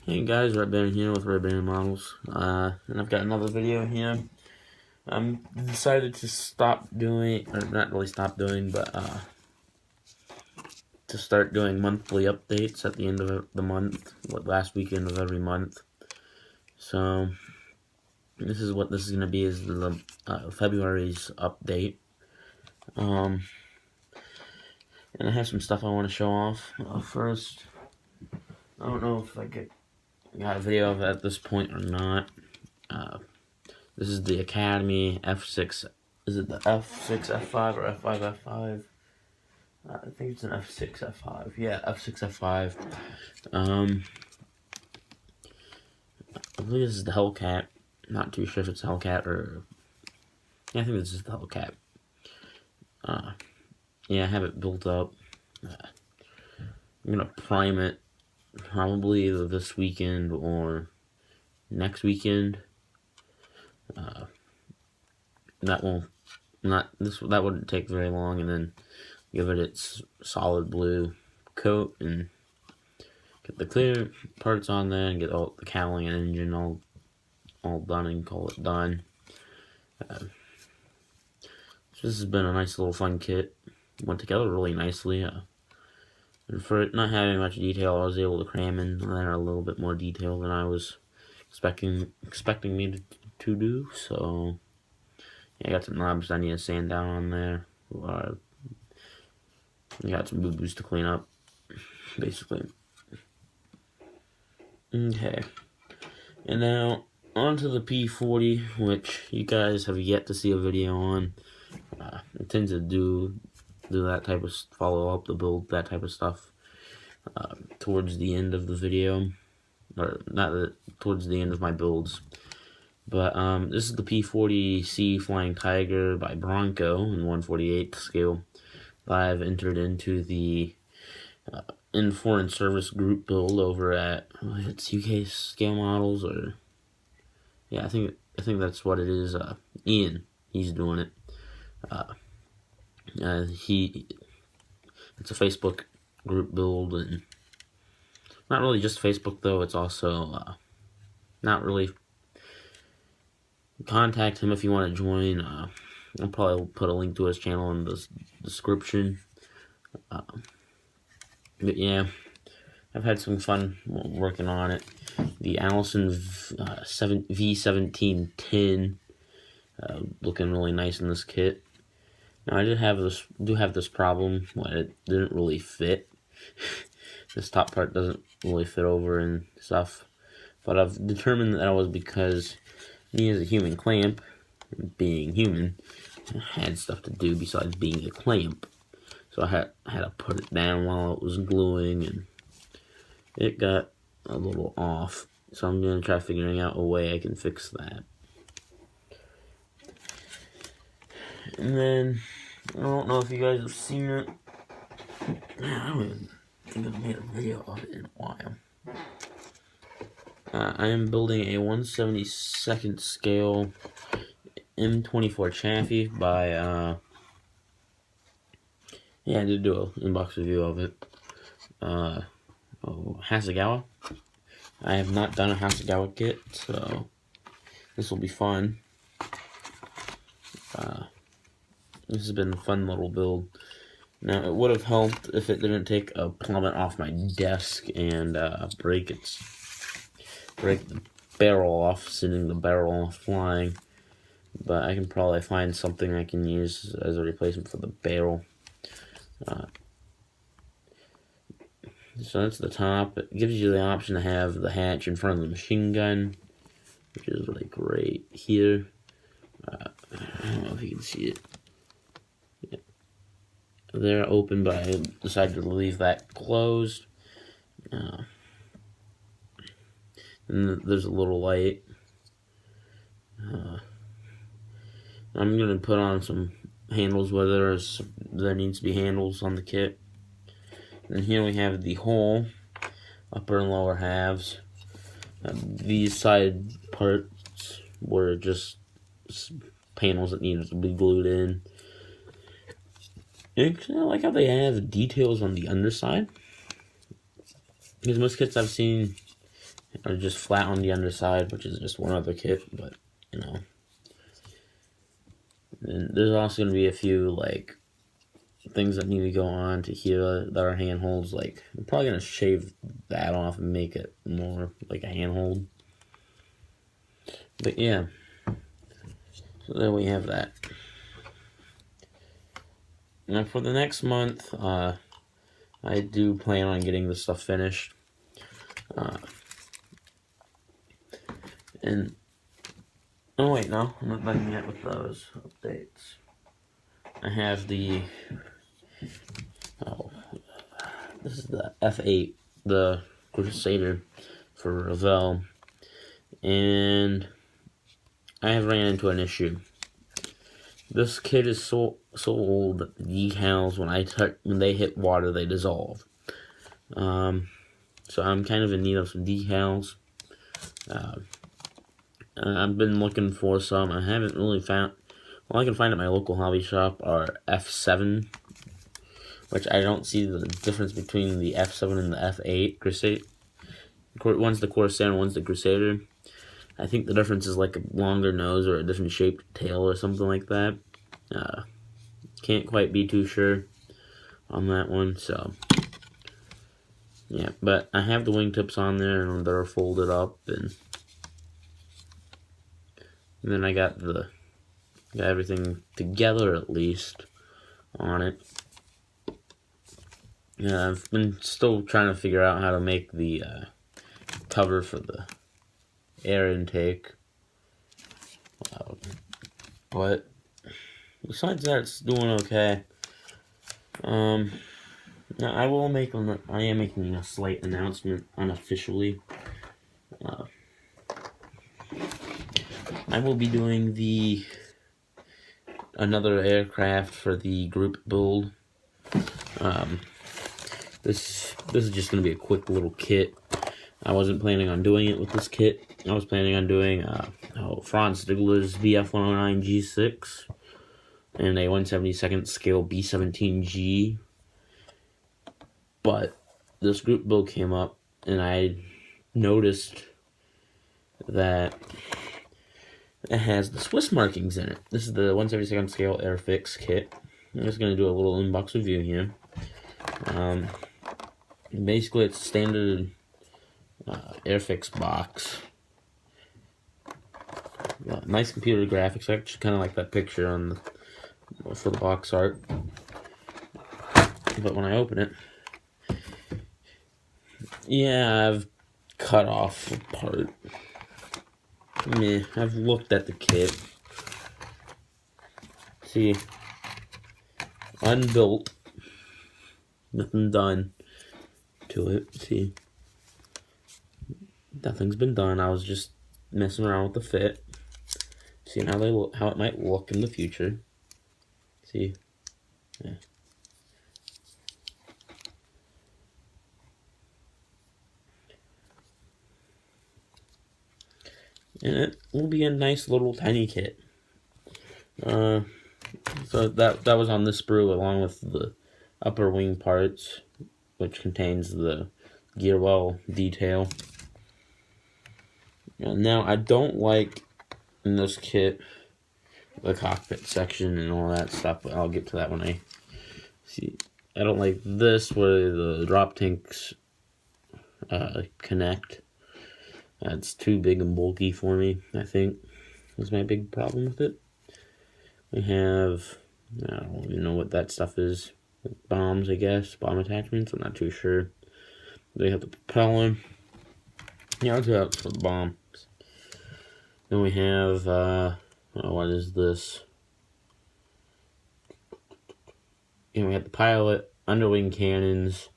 Hey guys, Red Baron here with Red Baron Models, and I've got another video here. I'm decided to stop doing, or not really stop doing, but to start doing monthly updates at the end of the month, last weekend of every month. So this is what this is gonna be, is the February's update. And I have some stuff I want to show off. First, I don't know if I got a video of it at this point or not. This is the Academy F6. Is it the F6 F5 or F5 F5? I think it's an F6 F5. Yeah, F6 F5. I believe this is the Hellcat. Not too sure if it's Hellcat or... Yeah, I think this is the Hellcat. Yeah, I have it built up. I'm gonna prime it probably either this weekend or next weekend. That wouldn't take very long, and then give it its solid blue coat and get the clear parts on there and get all the cowling and engine all done and call it done. So this has been a nice little fun kit. Went together really nicely. And for it not having much detail, I was able to cram in there a little bit more detail than I was expecting me to do. So yeah, I got some knobs I need to sand down on there. I got some boo-boos to clean up, basically. Okay. And now, onto the P40, which you guys have yet to see a video on. I tend to do that type of follow up the build, that type of stuff, towards the end of the video, or towards the end of my builds. But this is the P40C Flying Tiger by Bronco in 1/48 scale that I've entered into the in foreign service group build over at it's UK Scale Models, or yeah, I think that's what it is. Ian, he's doing it. It's a Facebook group build, and not really just Facebook though. It's also not really. Contact him if you want to join. I'll probably put a link to his channel in the description. But yeah, I've had some fun working on it. The Allison V1710 looking really nice in this kit. Now I do have this problem where it didn't really fit. This top part doesn't really fit over and stuff. But I've determined that was because me as a human clamp, being human, had stuff to do besides being a clamp. So I had to put it down while it was gluing, and it got a little off. So I'm going to try figuring out a way I can fix that. And then, I don't know if you guys have seen it. I don't even think I've made a video of it in a while. I am building a 1/72nd scale M24 Chaffee by, yeah, I did do an inbox review of it. Hasegawa. I have not done a Hasegawa kit, so this will be fun. This has been a fun little build. Now, it would have helped if it didn't take a plummet off my desk and break the barrel off, sending the barrel flying. But I can probably find something I can use as a replacement for the barrel. So that's the top. It gives you the option to have the hatch in front of the machine gun, which is really great here. I don't know if you can see it. Yeah. They're open, but I decided to leave that closed. And there's a little light. I'm going to put on some handles where there needs to be handles on the kit. And here we have the whole upper and lower halves. These side parts were just panels that needed to be glued in. And I like how they have details on the underside, because most kits I've seen or just flat on the underside, which is just one other kit, but you know. And there's also going to be a few like things that need to go on to here that are handholds. Like I'm probably going to shave that off and make it more like a handhold. But yeah, so there we have that. Now for the next month, I do plan on getting this stuff finished. And oh wait, no, I'm not done yet with those updates. I have the this is the F8, the Crusader for Revell, and I have ran into an issue. This kit is so old that the decals when they hit water they dissolve. So I'm kind of in need of some decals. I've been looking for some. I haven't really found. All I can find at my local hobby shop are F7, which I don't see the difference between the F7 and the F8 Crusader. One's the Corsair, one's the Crusader. I think the difference is like a longer nose or a different shaped tail or something like that. Can't quite be too sure on that one, so yeah. But I have the wingtips on there and they're folded up, and then I got everything together at least on it. Yeah, I've been still trying to figure out how to make the cover for the air intake. But besides that, it's doing okay. Now I am making a slight announcement unofficially. I will be doing another aircraft for the group build. This is just gonna be a quick little kit. I wasn't planning on doing it with this kit. I was planning on doing Franz Stigler's BF-109 G6 and a 1/72nd scale B-17G. But this group build came up, and I noticed that it has the Swiss markings in it. This is the 1/72nd scale Airfix kit. I'm just gonna do a little inbox review here. Basically, it's a standard Airfix box. Nice computer graphics. I actually kind of like that picture for the box art. But when I open it, yeah, I've cut off a part. I've looked at the kit. See, unbuilt. Nothing done to it. See, nothing's been done. I was just messing around with the fit, seeing how it might look in the future. See, yeah. And it will be a nice little tiny kit. So that was on this sprue along with the upper wing parts, which contains the gear well detail. Now I don't like in this kit the cockpit section and all that stuff, but I'll get to that when I see. I don't like this where the drop tanks connect. It's too big and bulky for me, I think, is my big problem with it. We have, I don't even know what that stuff is. Bombs, I guess. Bomb attachments, I'm not too sure. They have the propeller. Yeah, I'll do that for bombs. Then we have, what is this? And we have the pilot, underwing cannons,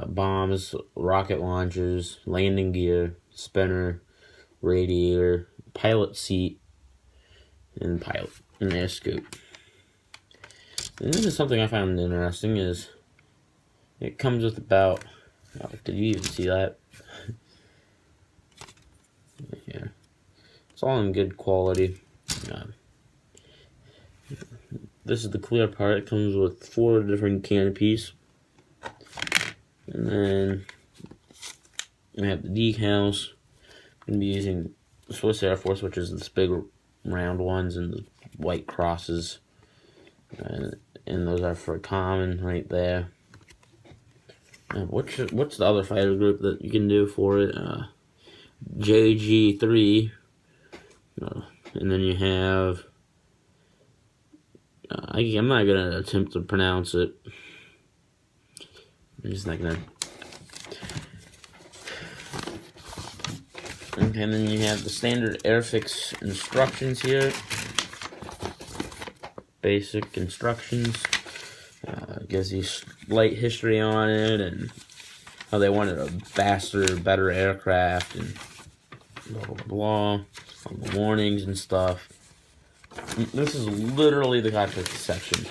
bombs, rocket launchers, landing gear, spinner, radiator, pilot seat, and air scoop. And this is something I found interesting is it comes with about, did you even see that? Yeah, it's all in good quality. This is the clear part. It comes with 4 different canopies. And then We have the decals. I'm going to be using Swiss Air Force, which is this big round ones and the white crosses. And those are for common right there. And what's the other fighter group that you can do for it? JG3. And then you have... I'm not going to attempt to pronounce it. I'm just not going to... Okay, and then you have the standard Airfix instructions here. Basic instructions. Gives you slight history on it and how they wanted a faster, better aircraft and blah blah blah. All the warnings and stuff. This is literally the cockpit section.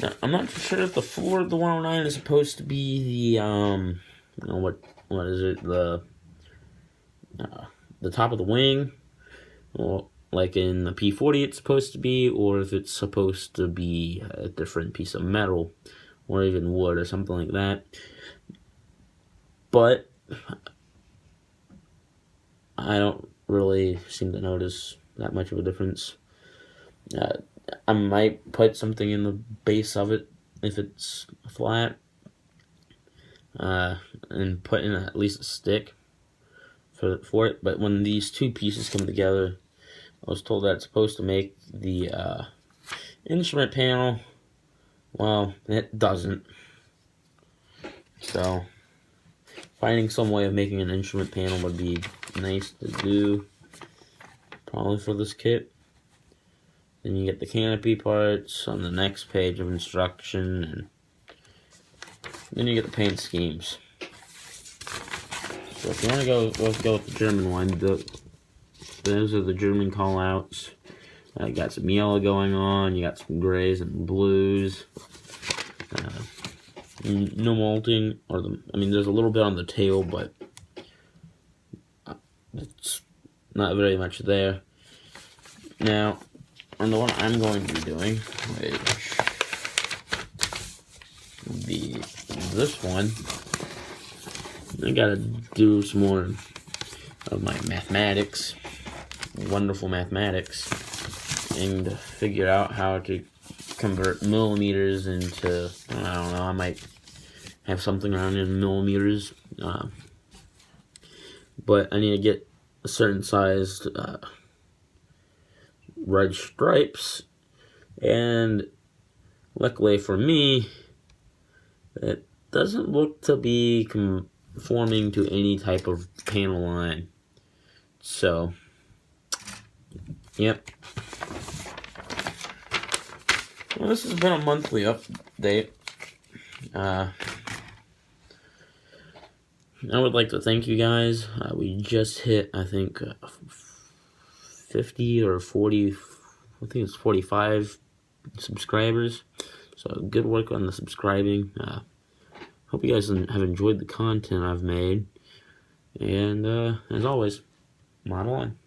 Now, I'm not sure if the floor of the 109 is supposed to be the what is it, the top of the wing, or like in the P40 it's supposed to be, or if it's supposed to be a different piece of metal or even wood or something like that. But I don't really seem to notice that much of a difference. I might put something in the base of it if it's flat, and put in at least a stick for it. But when these two pieces come together, I was told that it's supposed to make the instrument panel. Well, it doesn't. So finding some way of making an instrument panel would be nice to do, probably for this kit. Then you get the canopy parts on the next page of instruction, and then you get the paint schemes. So if you want to go with the German one, those are the German callouts. You got some yellow going on, you got some grays and blues. No molting, there's a little bit on the tail, but it's not very much there. Now, on the one I'm going to be doing, which would be this one, I gotta do some more of my mathematics, wonderful mathematics, and figure out how to convert millimeters into, I don't know, I might have something around in millimeters, but I need to get a certain sized red stripes, and luckily for me, it doesn't look to be conforming to any type of panel line. So, yep. Well, this has been a monthly update. I would like to thank you guys. We just hit, I think, 50 or 40, I think it's 45 subscribers. So good work on the subscribing. Hope you guys have enjoyed the content I've made. And as always, model on.